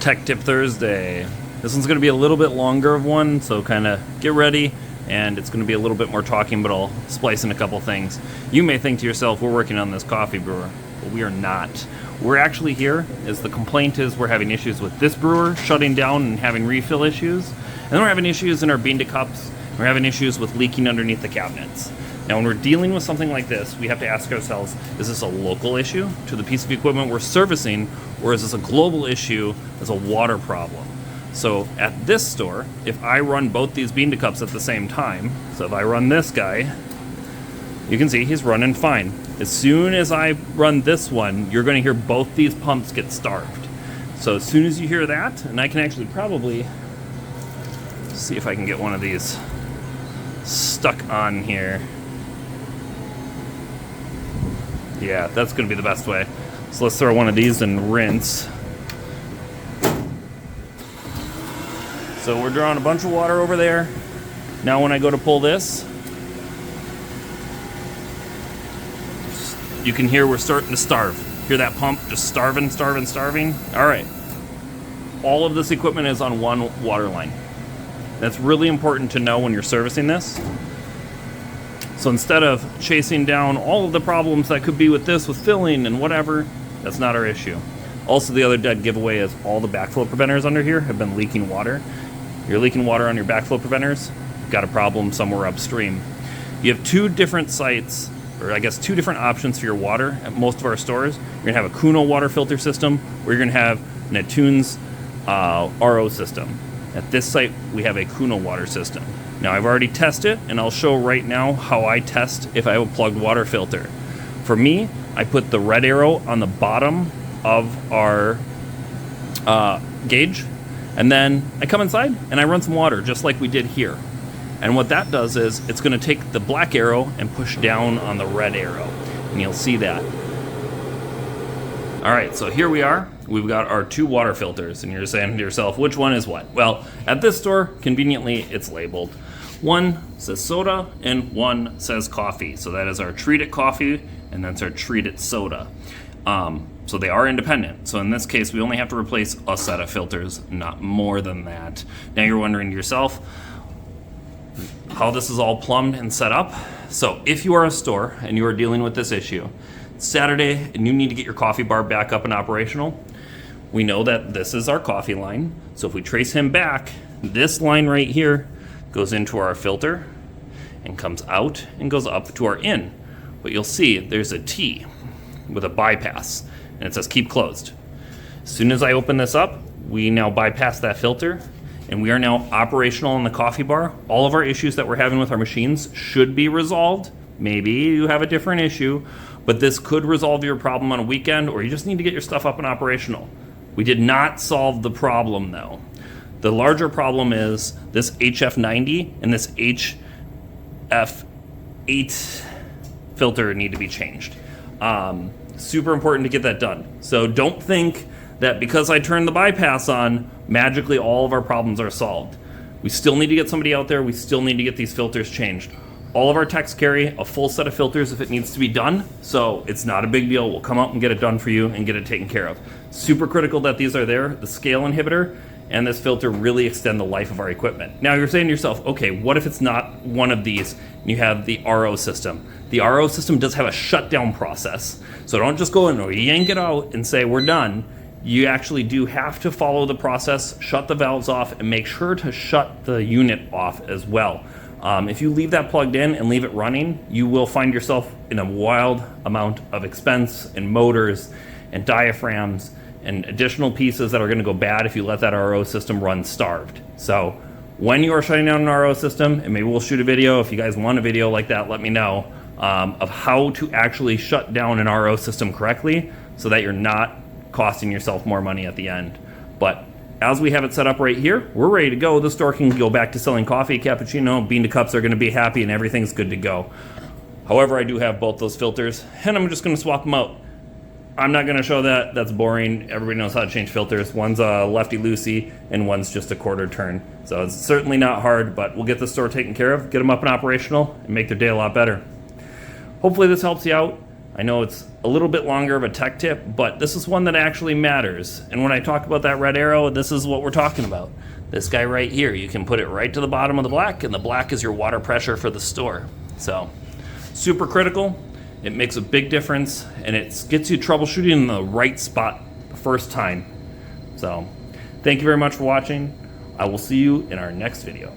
Tech Tip Thursday. This one's going to be a little bit longer of one, so kind of get ready, and it's going to be a little bit more talking, but I'll splice in a couple things. You may think to yourself, we're working on this coffee brewer, but we are not. We're actually here, as the complaint is we're having issues with this brewer shutting down and having refill issues, and then we're having issues in our bean to cups, we're having issues with leaking underneath the cabinets. Now, when we're dealing with something like this, we have to ask ourselves, is this a local issue to the piece of equipment we're servicing, or is this a global issue as a water problem? So at this store, if I run both these bean to cups at the same time, so if I run this guy, you can see he's running fine. As soon as I run this one, you're going to hear both these pumps get starved. So as soon as you hear that, and I can actually probably see if I can get one of these stuck on here. Yeah, that's going to be the best way. So let's throw one of these and rinse. So we're drawing a bunch of water over there. Now when I go to pull this, you can hear we're starting to starve. Hear that pump just starving. All right. All of this equipment is on one water line. That's really important to know when you're servicing this. So instead of chasing down all of the problems that could be with this, with filling and whatever, that's not our issue. Also, the other dead giveaway is all the backflow preventers under here have been leaking water. You're leaking water on your backflow preventers, you've got a problem somewhere upstream. You have two different sites, or I guess two different options for your water at most of our stores. You're gonna have a Kuno water filter system, or you're gonna have an Attune's RO system. At this site, we have a Kuno water system. Now, I've already tested, and I'll show right now how I test if I have a plugged water filter. For me, I put the red arrow on the bottom of our gauge, and then I come inside and I run some water, just like we did here. And what that does is it's going to take the black arrow and push down on the red arrow, and you'll see that. All right, so here we are. We've got our two water filters, and you're saying to yourself, which one is what? Well, at this store, conveniently, it's labeled. One says soda, and one says coffee. So that is our treated coffee, and that's our treated soda. So they are independent. So in this case, we only have to replace a set of filters, not more than that. Now you're wondering to yourself how this is all plumbed and set up. So if you are a store and you are dealing with this issue, it's Saturday and you need to get your coffee bar back up and operational, we know that this is our coffee line. So if we trace him back, this line right here goes into our filter and comes out and goes up to our in. But you'll see there's a T with a bypass, and it says keep closed. As soon as I open this up, we now bypass that filter, and we are now operational in the coffee bar. All of our issues that we're having with our machines should be resolved. Maybe you have a different issue, but this could resolve your problem on a weekend, or you just need to get your stuff up and operational. We did not solve the problem though. The larger problem is this HF90 and this HF8 filter need to be changed. Super important to get that done. So don't think that because I turned the bypass on, magically all of our problems are solved. We still need to get somebody out there. We still need to get these filters changed. All of our techs carry a full set of filters if it needs to be done, so it's not a big deal. We'll come out and get it done for you and get it taken care of. Super critical that these are there. The scale inhibitor and this filter really extend the life of our equipment. Now you're saying to yourself, okay, what if it's not one of these and you have the RO system? The RO system does have a shutdown process. So don't just go in or yank it out and say we're done. You actually do have to follow the process, shut the valves off, and make sure to shut the unit off as well. If you leave that plugged in and leave it running, you will find yourself in a wild amount of expense and motors and diaphragms and additional pieces that are going to go bad if you let that RO system run starved. So when you are shutting down an RO system, and maybe we'll shoot a video, if you guys want a video like that, let me know, of how to actually shut down an RO system correctly so that you're not costing yourself more money at the end. But as we have it set up right here, we're ready to go. The store can go back to selling coffee, cappuccino, bean to cups are going to be happy, and everything's good to go. However, I do have both those filters, and I'm just going to swap them out. I'm not going to show that. That's boring. Everybody knows how to change filters. One's a lefty-loosey, and one's just a quarter turn. So it's certainly not hard, but we'll get the store taken care of, get them up and operational, and make their day a lot better. Hopefully this helps you out. I know it's a little bit longer of a tech tip, but this is one that actually matters. And when I talk about that red arrow, this is what we're talking about. This guy right here, you can put it right to the bottom of the black, and the black is your water pressure for the store. So, super critical. It makes a big difference, and it gets you troubleshooting in the right spot the first time. So, thank you very much for watching. I will see you in our next video.